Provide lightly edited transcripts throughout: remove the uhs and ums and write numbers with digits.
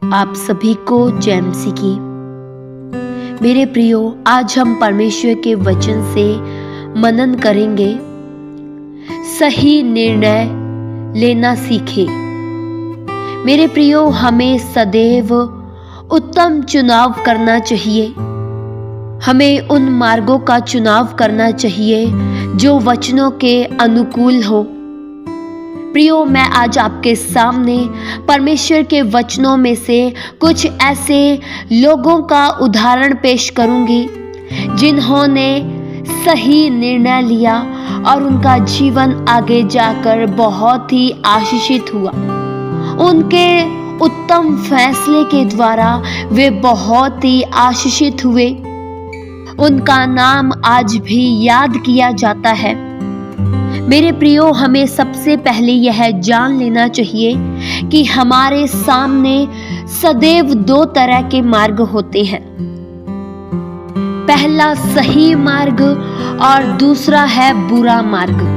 आप सभी को जय मसीह की। मेरे प्रियो, आज हम परमेश्वर के वचन से मनन करेंगे। सही निर्णय लेना सीखे। मेरे प्रियो, हमें सदैव उत्तम चुनाव करना चाहिए। हमें उन मार्गों का चुनाव करना चाहिए जो वचनों के अनुकूल हो। प्रियो, मैं आज आपके सामने परमेश्वर के वचनों में से कुछ ऐसे लोगों का उदाहरण पेश करूंगी जिन्होंने सही निर्णय लिया और उनका जीवन आगे जाकर बहुत ही आशीषित हुआ। उनके उत्तम फैसले के द्वारा वे बहुत ही आशीषित हुए। उनका नाम आज भी याद किया जाता है। मेरे प्रियो, हमें सबसे पहले यह जान लेना चाहिए कि हमारे सामने सदैव दो तरह के मार्ग होते हैं। पहला सही मार्ग और दूसरा है बुरा मार्ग।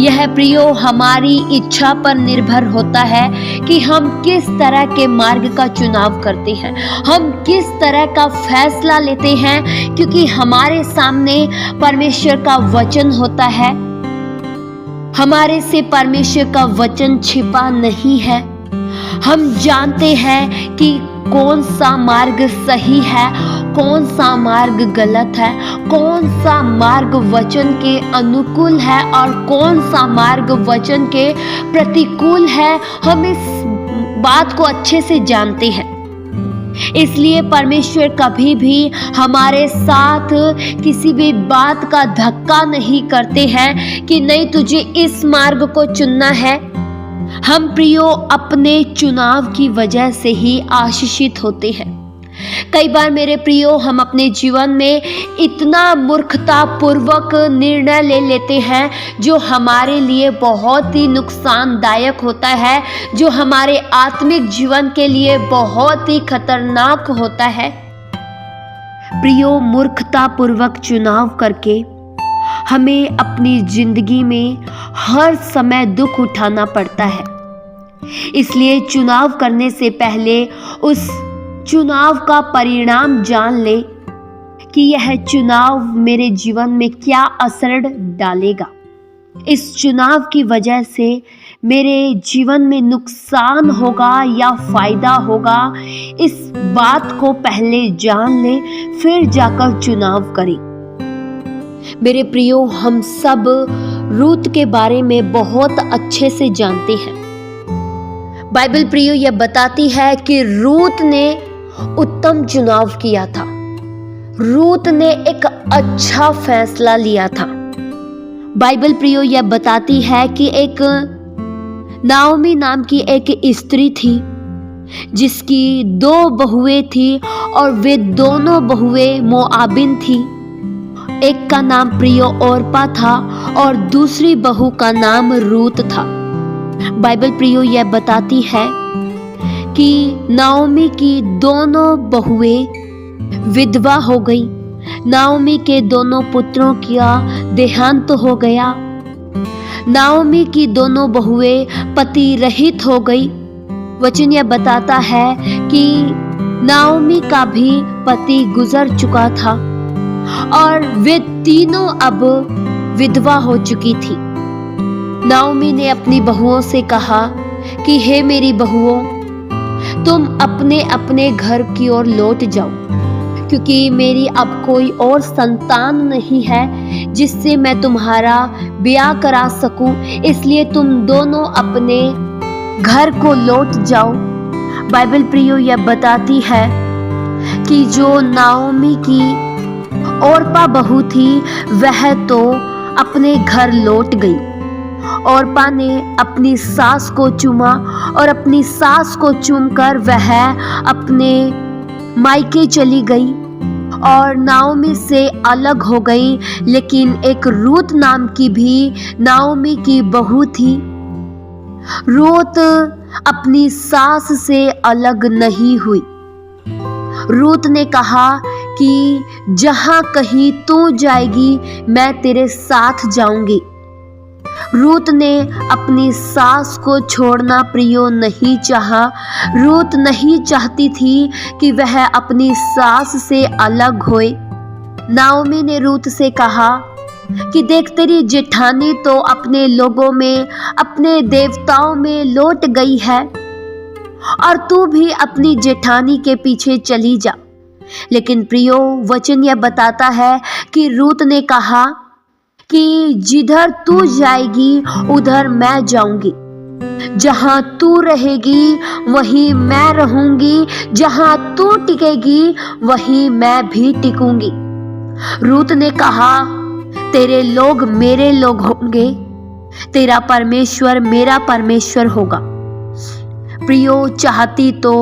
यह प्रियो हमारी इच्छा पर निर्भर होता है कि हम किस तरह के मार्ग का चुनाव करते हैं, हम किस तरह का फैसला लेते हैं, क्योंकि हमारे सामने परमेश्वर का वचन होता है। हमारे से परमेश्वर का वचन छिपा नहीं है। हम जानते हैं कि कौन सा मार्ग सही है, कौन सा मार्ग गलत है, कौन सा मार्ग वचन के अनुकूल है और कौन सा मार्ग वचन के प्रतिकूल है। हम इस बात को अच्छे से जानते हैं। इसलिए परमेश्वर कभी भी हमारे साथ किसी भी बात का धक्का नहीं करते हैं कि नहीं, तुझे इस मार्ग को चुनना है। हम प्रियो अपने चुनाव की वजह से ही आशीषित होते हैं। कई बार मेरे प्रियो, हम अपने जीवन में इतना मूर्खतापूर्वक निर्णय ले लेते हैं जो हमारे लिए बहुत ही नुकसानदायक होता है, जो हमारे आत्मिक जीवन के लिए बहुत ही खतरनाक होता है। प्रियो, मूर्खतापूर्वक चुनाव करके हमें अपनी जिंदगी में हर समय दुख उठाना पड़ता है। इसलिए चुनाव करने से पहले उस चुनाव का परिणाम जान ले कि यह चुनाव मेरे जीवन में क्या असर डालेगा। इस चुनाव की वजह से मेरे जीवन में नुकसान होगा या फायदा होगा, इस बात को पहले जान ले, फिर जाकर चुनाव करें। मेरे प्रियो, हम सब रूत के बारे में बहुत अच्छे से जानते हैं। बाइबल प्रियो यह बताती है कि रूत ने उत्तम चुनाव किया था। रूत ने एक अच्छा फैसला लिया था। बाइबल प्रियो यह बताती है कि एक नाओमी नाम की एक स्त्री थी जिसकी 2 बहुएं थी और वे दोनों बहुएं मोआबिन थी। एक का नाम प्रियो ओरपा था और दूसरी बहू का नाम रूत था। बाइबल प्रियो यह बताती है कि नाओमी की दोनों बहुएं विधवा हो गई। नाओमी के दोनों पुत्रों का देहांत हो गया। नाओमी की दोनों बहुएं पति रहित हो गई। वचन यह बताता है कि नाओमी का भी पति गुजर चुका था और वे तीनों अब विधवा हो चुकी थी। नाओमी ने अपनी बहुओं से कहा कि हे मेरी बहुओं, तुम अपने अपने घर की ओर लौट जाओ, क्योंकि मेरी अब कोई और संतान नहीं है जिससे मैं तुम्हारा ब्याह करा सकूं। इसलिए तुम दोनों अपने घर को लौट जाओ। बाइबल प्रियो यह बताती है कि जो नाओमी की ओरपा बहू थी वह तो अपने घर लौट गई। ओरपा ने अपनी सास को चूमा और अपनी सास को चूमकर वह अपने मायके चली गई और नाओमी से अलग हो गई। लेकिन एक रूत नाम की भी नाओमी की बहू थी। रूत अपनी सास से अलग नहीं हुई। रूत ने कहा कि जहां कहीं तू जाएगी मैं तेरे साथ जाऊंगी। रूत ने अपनी सास को छोड़ना प्रियो नहीं चाहा। रूत नहीं चाहती थी कि वह अपनी सास से अलग होए। नाओमी ने रूत से कहा कि देख, तेरी जेठानी तो अपने लोगों में, अपने देवताओं में लौट गई है और तू भी अपनी जेठानी के पीछे चली जा। लेकिन प्रियो, वचन यह बताता है कि रूत ने कहा कि जिधर तू जाएगी उधर मैं जाऊंगी, जहां तू रहेगी वहीं मैं रहूंगी, जहां तू टिकेगी वहीं मैं भी टिकूंगी। रूत ने कहा, तेरे लोग मेरे लोग होंगे, तेरा परमेश्वर मेरा परमेश्वर होगा। प्रियो, चाहती तो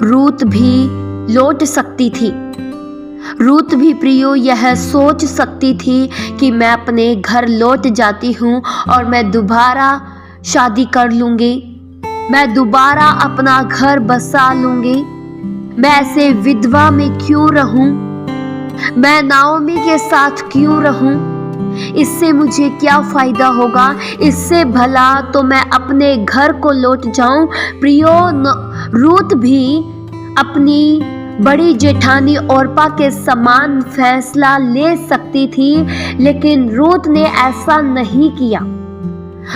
रूत भी लौट सकती थी। रूत भी प्रियो यह सोच सकती थी कि मैं अपने घर लौट जाती हूँ और मैं दोबारा शादी कर लूँगी, मैं दोबारा अपना घर बसा लूँगी। मैं ऐसे विधवा में क्यों रहूँ, मैं नाओमी के साथ क्यों रहूँ, इससे मुझे क्या फ़ायदा होगा, इससे भला तो मैं अपने घर को लौट जाऊँ। प्रियो, रूत भी अपनी बड़ी जेठानी ओर्पा के समान फैसला ले सकती थी, लेकिन रूत ने ऐसा नहीं किया।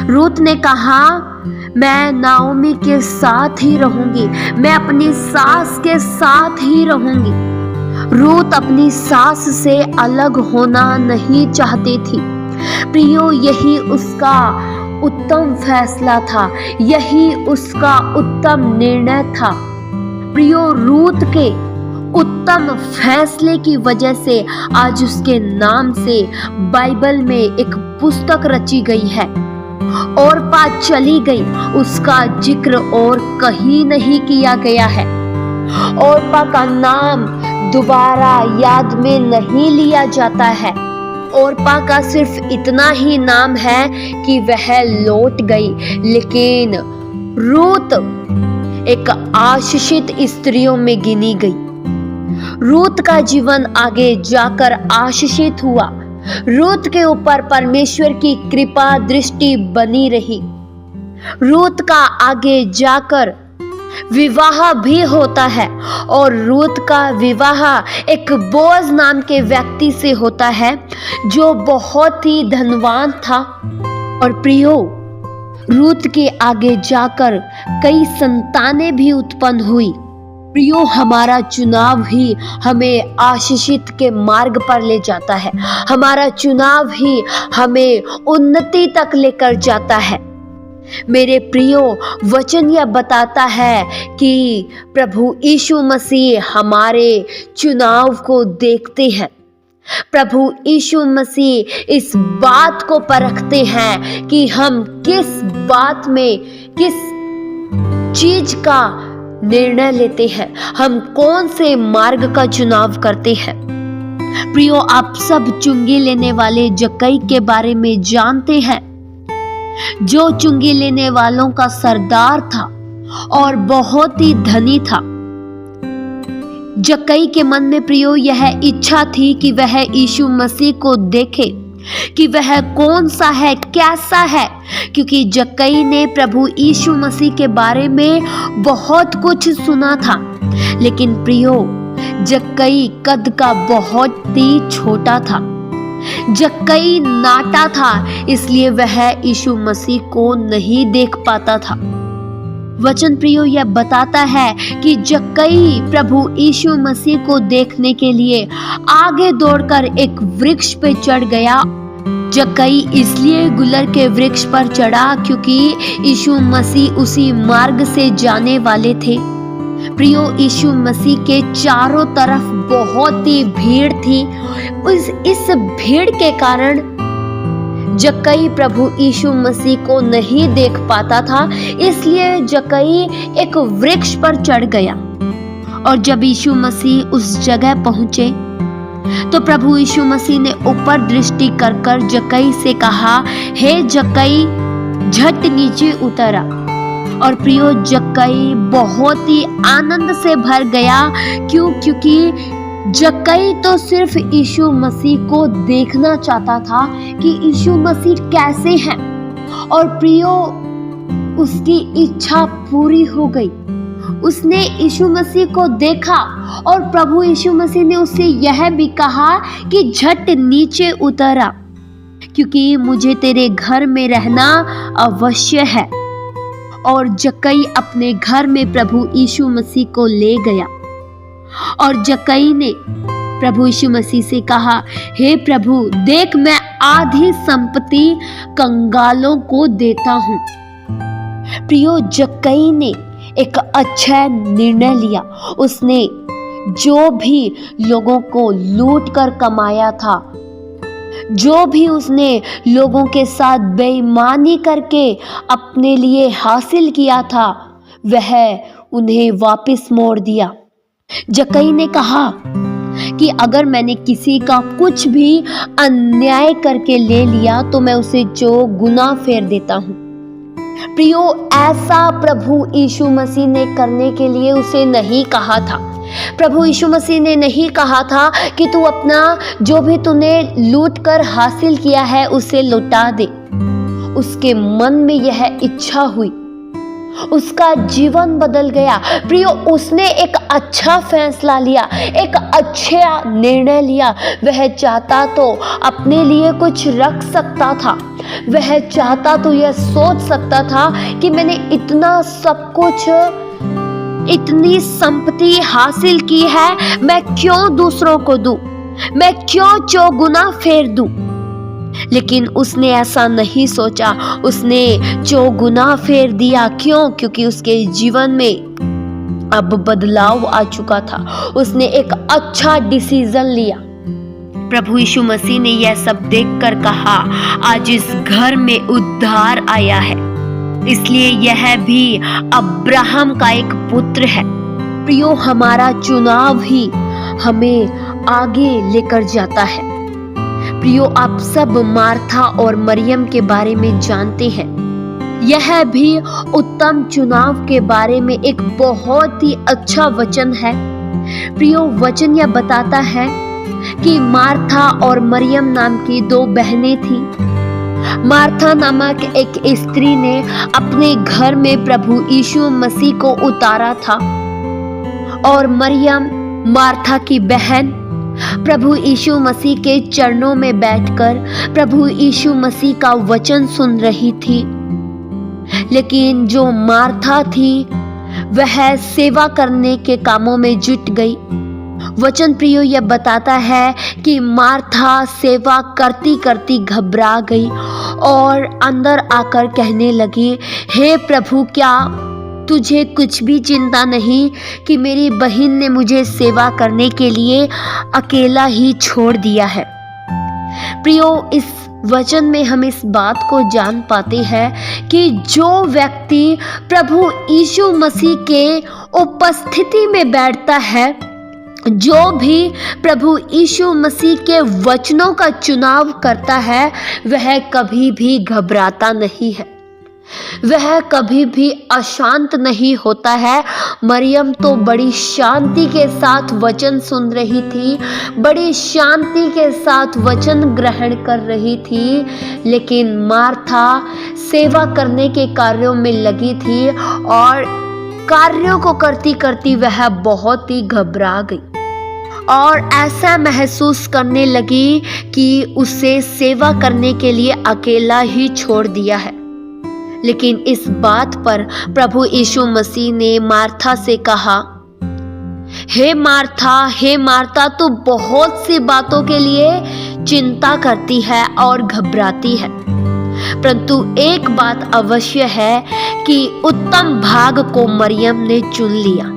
रूत ने कहा, मैं नाओमी के साथ ही रहूंगी, मैं अपनी सास के साथ ही रहूंगी। रूत अपनी सास से अलग होना नहीं चाहती थी। प्रियो, यही उसका उत्तम फैसला था, यही उसका उत्तम निर्णय था। प्रियो, रूत के उत्तम फैसले की वजह से आज उसके नाम से बाइबल में एक पुस्तक रची गई है। ओर्पा चली गई, उसका जिक्र और कहीं नहीं किया गया है। ओर्पा का नाम दोबारा याद में नहीं लिया जाता है। ओर्पा का सिर्फ इतना ही नाम है कि वह लौट गई, लेकिन रूत एक आशीषित स्त्रियों में गिनी गई। रूत का जीवन आगे जाकर आशीषित हुआ। रूत के ऊपर परमेश्वर की कृपा दृष्टि बनी रही। रूत का आगे जाकर विवाह भी होता है और रूत का विवाह एक बोअज नाम के व्यक्ति से होता है जो बहुत ही धनवान था। और प्रियो, रूत के आगे जाकर कई संतानें भी उत्पन्न हुई। प्रियो, हमारा चुनाव ही हमें आशीषित के मार्ग पर ले जाता है, हमारा चुनाव ही हमें उन्नति तक लेकर जाता है। मेरे प्रियो, वचन यह बताता है कि प्रभु यीशु मसीह हमारे चुनाव को देखते हैं। प्रभु यीशु मसीह इस बात को परखते हैं कि हम किस बात में, किस चीज का निर्णय लेते हैं, हम कौन से मार्ग का चुनाव करते हैं। प्रियो, आप सब चुंगी लेने वाले जक्कई के बारे में जानते हैं, जो चुंगी लेने वालों का सरदार था और बहुत ही धनी था। जक्कई के मन में प्रियो यह इच्छा थी कि वह यीशु मसीह को देखे कि वह कौन सा है, कैसा है, क्योंकि जक्कई ने प्रभु यीशु मसीह के बारे में बहुत कुछ सुना था। लेकिन प्रियो, जक्कई कद का बहुत ही छोटा था, जक्कई नाटा था, इसलिए वह यीशु मसीह को नहीं देख पाता था। वचन प्रियो यह बताता है कि जक्कई प्रभु यीशु मसीह को देखने के लिए आगे दौड़कर एक वृक्ष पे चढ़ गया। जक्कई इसलिए गुलर के वृक्ष पर चढ़ा क्योंकि यीशु मसीह उसी मार्ग से जाने वाले थे। प्रियो, यीशु मसीह के चारों तरफ बहुत ही भीड़ थी। इस भीड़ के कारण जक्कई प्रभु यीशु मसीह को नहीं देख पाता था, इसलिए जक्कई एक वृक्ष पर चढ़ गया। और जब यीशु मसीह उस जगह पहुंचे तो प्रभु यीशु मसीह ने ऊपर दृष्टि कर जक्कई से कहा, हे जक्कई, झट नीचे उतर आ। और प्रियो, जक्कई बहुत ही आनंद से भर गया। क्योंकि जक्कई तो सिर्फ यीशु मसीह को देखना चाहता था कि यीशु मसीह कैसे हैं। और प्रियो उसकी इच्छा पूरी हो गई। उसने यीशु मसीह को देखा और प्रभु यीशु मसीह ने उससे यह भी कहा कि झट नीचे उतरा, क्योंकि मुझे तेरे घर में रहना अवश्य है। और जक्कई अपने घर में प्रभु यीशु मसीह को ले गया और जक्कई ने प्रभु यीशु मसीह से कहा, हे प्रभु, देख मैं आधी संपत्ति कंगालों को देता हूँ। प्रियो, जक्कई ने एक अच्छा निर्णय लिया। उसने जो भी लोगों को लूट कर कमाया था, जो भी उसने लोगों के साथ बेईमानी करके अपने लिए हासिल किया था, वह उन्हें वापस मोड़ दिया। जक्कई ने कहा कि अगर मैंने किसी का कुछ भी अन्याय करके ले लिया तो मैं उसे 4 गुना फेर देता हूँ। प्रियो, ऐसा प्रभु यीशु मसीह ने करने के लिए उसे नहीं कहा था। प्रभु यीशु मसीह ने नहीं कहा था कि तू अपना जो भी तूने लूट कर हासिल किया है उसे लौटा दे। उसके मन में यह इच्छा हुई, उसका जीवन बदल गया। प्रियो, उसने एक अच्छा फैसला लिया, एक अच्छा निर्णय लिया। वह चाहता तो अपने लिए कुछ रख सकता था, वह चाहता तो यह सोच सकता था कि मैंने इतना सब कुछ, इतनी संपत्ति हासिल की है, मैं क्यों दूसरों को दूं, मैं क्यों 4 गुना फेर दूं। लेकिन उसने ऐसा नहीं सोचा, उसने 4 गुना फेर दिया। क्यों? क्योंकि उसके जीवन में अब बदलाव आ चुका था। उसने एक अच्छा डिसीजन लिया। प्रभु यीशु मसीह ने यह सब देखकर कहा, आज इस घर में उद्धार आया है, इसलिए यह भी अब्राहम का एक पुत्र है। प्रियो, हमारा चुनाव ही हमें आगे लेकर जाता है। प्रियो, आप सब मार्था और मरियम के बारे में जानते हैं। यह भी उत्तम चुनाव के बारे में एक बहुत ही अच्छा वचन है। प्रियो, वचन यह बताता है कि मार्था और मरियम नाम की 2 बहनें थीं। मार्था नामक एक स्त्री ने अपने घर में प्रभु यीशु मसीह को उतारा था और मरियम, मार्था की बहन, प्रभु यीशु मसीह के चरणों में बैठकर प्रभु यीशु मसीह का वचन सुन रही थी। लेकिन जो मार्था थी वह सेवा करने के कामों में जुट गई। वचन प्रियो यह बताता है कि मार्था सेवा करती करती घबरा गई और अंदर आकर कहने लगी, हे प्रभु, क्या तुझे कुछ भी चिंता नहीं कि मेरी बहन ने मुझे सेवा करने के लिए अकेला ही छोड़ दिया है। प्रियो, इस वचन में हम इस बात को जान पाते हैं कि जो व्यक्ति प्रभु यीशु मसीह के उपस्थिति में बैठता है, जो भी प्रभु यीशु मसीह के वचनों का चुनाव करता है, वह कभी भी घबराता नहीं है, वह कभी भी अशांत नहीं होता है। मरियम तो बड़ी शांति के साथ वचन सुन रही थी, बड़ी शांति के साथ वचन ग्रहण कर रही थी, लेकिन मार्था सेवा करने के कार्यों में लगी थी और कार्यों को करती करती वह बहुत ही घबरा गई और ऐसा महसूस करने लगी कि उसे सेवा करने के लिए अकेला ही छोड़ दिया है। लेकिन इस बात पर प्रभु यीशु मसीह ने मार्था से कहा, हे मार्था, तू बहुत सी बातों के लिए चिंता करती है और घबराती है, परंतु एक बात अवश्य है कि उत्तम भाग को मरियम ने चुन लिया।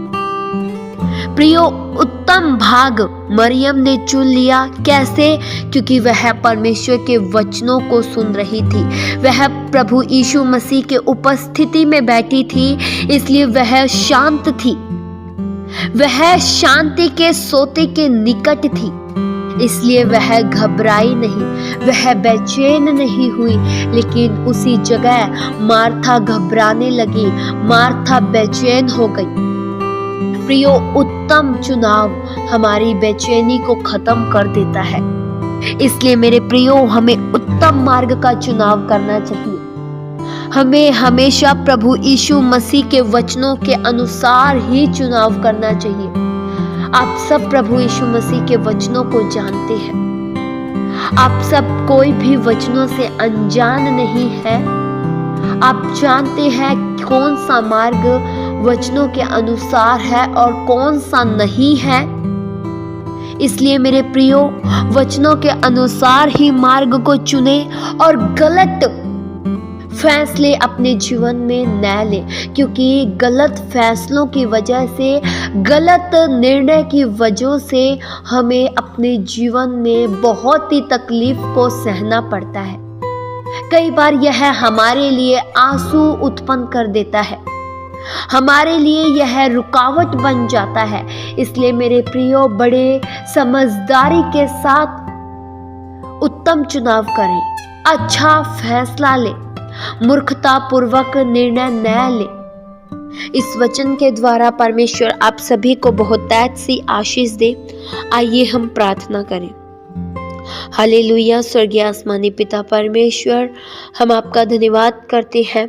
प्रियो, उत्तम भाग मरियम ने चुन लिया। कैसे? क्योंकि वह परमेश्वर के वचनों को सुन रही थी, वह प्रभु यीशु मसीह के उपस्थिति में बैठी थी, इसलिए वह शांत थी, वह शांति के सोते के निकट थी, इसलिए वह घबराई नहीं, वह बेचैन नहीं हुई। लेकिन उसी जगह मार्था घबराने लगी, मार्था बेचैन हो गई। प्रियो, उत्तम चुनाव हमारी बेचैनी को खत्म कर देता है। इसलिए मेरे प्रियो, हमें उत्तम मार्ग का चुनाव करना चाहिए। हमें हमेशा प्रभु यीशु मसीह के वचनों के अनुसार ही चुनाव करना चाहिए। आप सब प्रभु यीशु मसीह के वचनों को जानते हैं। आप सब कोई भी वचनों से अनजान नहीं है। आप जानते हैं कौन सा मार्ग वचनों के अनुसार है और कौन सा नहीं है। इसलिए मेरे प्रियो, वचनों के अनुसार ही मार्ग को चुने और गलत फैसले अपने जीवन में न लें, क्योंकि गलत फैसलों की वजह से, गलत निर्णय की वजह से हमें अपने जीवन में बहुत ही तकलीफ को सहना पड़ता है। कई बार यह हमारे लिए आंसू उत्पन्न कर देता है, हमारे लिए यह रुकावट बन जाता है। इसलिए मेरे प्रियो, बड़े समझदारी के साथ उत्तम चुनाव करें, अच्छा फैसला लें, मूर्खता पूर्वक निर्णय न लें। इस वचन के द्वारा परमेश्वर आप सभी को बहुतायत सी आशीष दे। आइए हम प्रार्थना करें। हालेलुया। स्वर्गीय आसमानी पिता परमेश्वर, हम आपका धन्यवाद करते हैं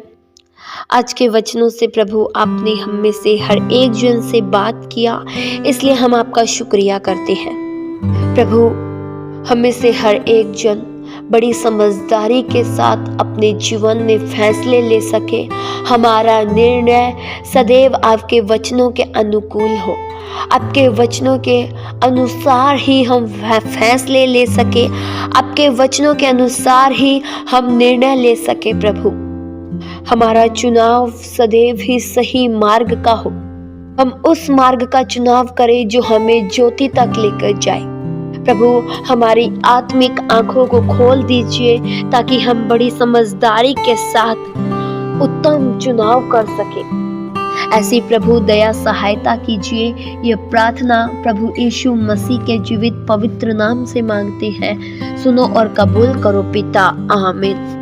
आज के वचनों से। प्रभु, आपने हम में से हर एक जन से बात किया, इसलिए हम आपका शुक्रिया करते हैं। प्रभु, हम में से हर एक जन बड़ी समझदारी के साथ अपने जीवन में फैसले ले सके, हमारा निर्णय सदैव आपके वचनों के अनुकूल हो, आपके वचनों के अनुसार ही हम फैसले ले सके, आपके वचनों के अनुसार ही हम निर्णय ले सके। प्रभु, हमारा चुनाव सदैव ही सही मार्ग का हो। हम उस मार्ग का चुनाव करें जो हमें ज्योति तक लेकर जाए। प्रभु, हमारी आत्मिक आंखों को खोल दीजिए ताकि हम बड़ी समझदारी के साथ उत्तम चुनाव कर सके। ऐसी प्रभु दया सहायता कीजिए। यह प्रार्थना प्रभु यीशु मसीह के जीवित पवित्र नाम से मांगते हैं। सुनो और कबूल करो पिता। आमीन।